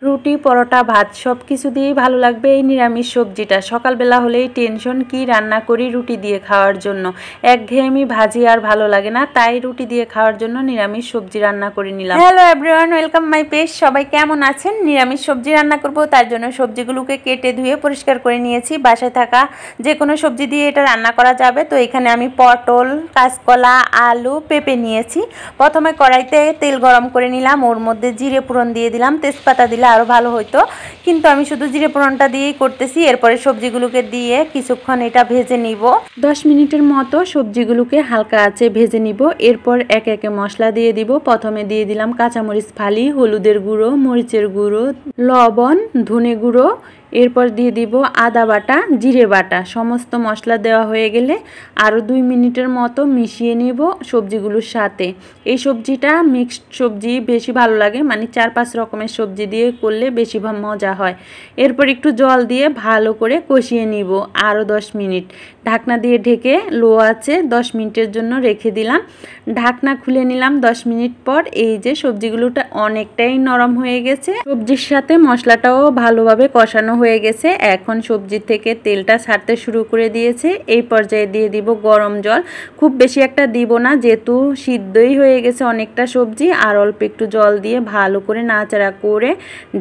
রুটি পরোটা ভাত সব কিছু দিয়েই ভালো লাগবে এই নিরামিষ সবজিটা। সকালবেলা হলেই টেনশন কি রান্না করি রুটি দিয়ে খাওয়ার জন্য, একঘেয়েমি ভাজি আর ভালো লাগে না, তাই রুটি দিয়ে খাওয়ার জন্য নিরামিষ সবজি রান্না করে নিলাম। Hello everyone, welcome my page. সবাই কেমন আছেন? নিরামিষ সবজি রান্না করব, তার জন্য সবজিগুলোকে কেটে ধুয়ে পরিষ্কার করে নিয়েছি। বাসায় থাকা যে কোনো সবজি দিয়ে এটা রান্না করা যাবে। তো এখানে আমি পটল, কাঁচকলা, আলু, পেঁপে নিয়েছি। প্রথমে কড়াইতে তেল গরম করে নিলাম, ওর মধ্যে জিরে ফোড়ন দিয়ে দিলাম, তেজপাতা দিলে আরও ভালো হতো, কিন্তু আমি শুধু জিরে ফোড়নটা দিয়েই করতেছি। এরপরে সবজিগুলোকে দিয়ে কিছুক্ষণ এটা ভেজে নিব, 10 মিনিটের মতো সবজিগুলোকে হালকা আঁচে ভেজে নিব। এরপর একে একে মশলা দিয়ে দিব। প্রথমে দিয়ে দিলাম কাঁচামরিচ ফালি, হলুদের গুঁড়ো, মরিচের গুঁড়ো, লবণ, ধনে গুঁড়ো। এরপর দিয়ে দিব আদা বাটা, জিরে বাটা। সমস্ত মশলা দেওয়া হয়ে গেলে আরও 2 মিনিটের মতো মিশিয়ে নিব সবজিগুলোর সাথে। এই সবজিটা মিক্সড সবজি বেশি ভালো লাগে, মানে 4-5 রকমের সবজি দিয়ে করলে বেশি মজা হয়। এরপর একটু জল দিয়ে ভালো করে কষিয়ে নিব আরও 10 মিনিট। ঢাকনা দিয়ে ঢেকে লো আছে 10 মিনিটের জন্য রেখে দিলাম। ঢাকনা খুলে নিলাম 10 মিনিট পর। এই যে সবজিগুলোটা অনেকটাই নরম হয়ে গেছে, সবজির সাথে মশলাটাও ভালোভাবে কষানো হয়ে গেছে। এখন সবজি থেকে তেলটা ছাড়তে শুরু করে দিয়েছে। এই পর্যায়ে দিয়ে দিব গরম জল, খুব বেশি একটা দিব না যেহেতু সিদ্ধই হয়ে গেছে অনেকটা সবজি। আর অল্প একটু জল দিয়ে ভালো করে নাড়াচাড়া করে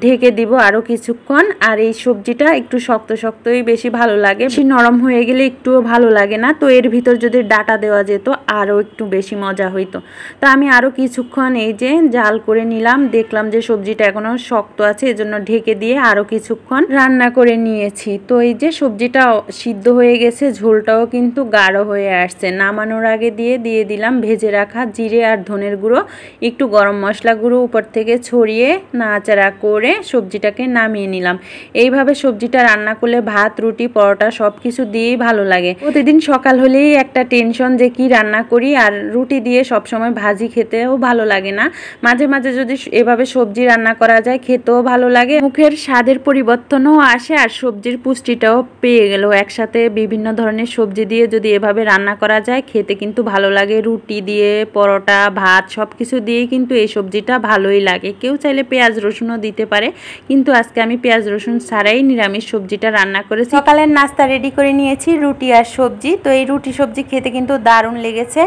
ঢেকে দিব আরও কিছুক্ষণ। আর এই সবজিটা একটু শক্ত শক্তই বেশি ভালো লাগে, বেশি নরম হয়ে গেলে একটুও ভালো লাগে না। তো এর ভিতর যদি ডাটা দেওয়া যেত আরও একটু বেশি মজা হইতো। তো আমি আরও কিছুক্ষণ এই যে জাল করে নিলাম, দেখলাম যে সবজিটা এখনও শক্ত আছে, এজন্য ঢেকে দিয়ে আরও কিছুক্ষণ রান্না করে নিয়েছি। তো এই যে সবজিটা সিদ্ধ হয়ে গেছে, ঝোলটাও কিন্তু গাঢ় হয়ে আসছে। নামানোর আগে দিয়ে দিলাম ভেজে রাখা জিরে আর ধনের গুঁড়ো, একটু গরম মশলা গুঁড়ো উপর থেকে ছড়িয়ে নাড়াচাড়া করে সবজিটাকে নামিয়ে নিলাম। এইভাবে সবজিটা রান্না করলে ভাত, রুটি, পরোটা সব কিছু দিয়েই ভালো লাগে। প্রতিদিন সকাল হলেই একটা টেনশন যে কি রান্না করি, আর রুটি দিয়ে সবসময় ভাজি খেতেও ভালো লাগে না। মাঝে মাঝে যদি এভাবে সবজি রান্না করা যায় খেতেও ভালো লাগে, মুখের স্বাদের পরিবর্তনও আসে আর সবজির পুষ্টিটাও পেয়ে গেল। একসাথে বিভিন্ন ধরনের সবজি দিয়ে যদি এভাবে রান্না করা যায় খেতে কিন্তু ভালো লাগে। রুটি দিয়ে, পরোটা, ভাত সব কিছু দিয়েই কিন্তু এই সবজিটা ভালোই লাগে। কেউ চাইলে পেঁয়াজ রসুনও দিতে পারে, কিন্তু আজকে আমি পেঁয়াজ রসুন ছাড়াই নিরামিষ সবজিটা রান্না করেছি। সকালের নাস্তা রেডি করে নিয়েছি, রুটি আর সবজি। তো এই রুটি সবজি খেতে কিন্তু দারুণ লেগেছে।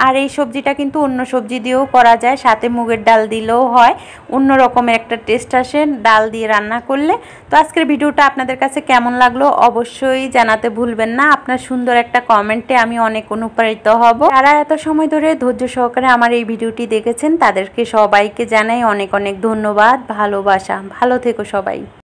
আর এই সবজিটা কিন্তু অন্য সবজি দিয়েও করা যায়, সাথে মুগের ডাল দিলেও হয়, অন্য রকমের একটা টেস্ট আসে ডাল দিয়ে রান্না করলে। তো আজকের ভিডিওটা আপনাদের কাছে কেমন লাগলো অবশ্যই জানাতে ভুলবেন না। আপনার সুন্দর একটা কমেন্টে আমি অনেক অনুপ্রাণিত হব। যারা এত সময় ধরে ধৈর্য সহকারে আমার এই ভিডিওটি দেখেছেন তাদেরকে সবাইকে জানাই অনেক অনেক ধন্যবাদ, ভালোবাসা। ভালো থেকো সবাই।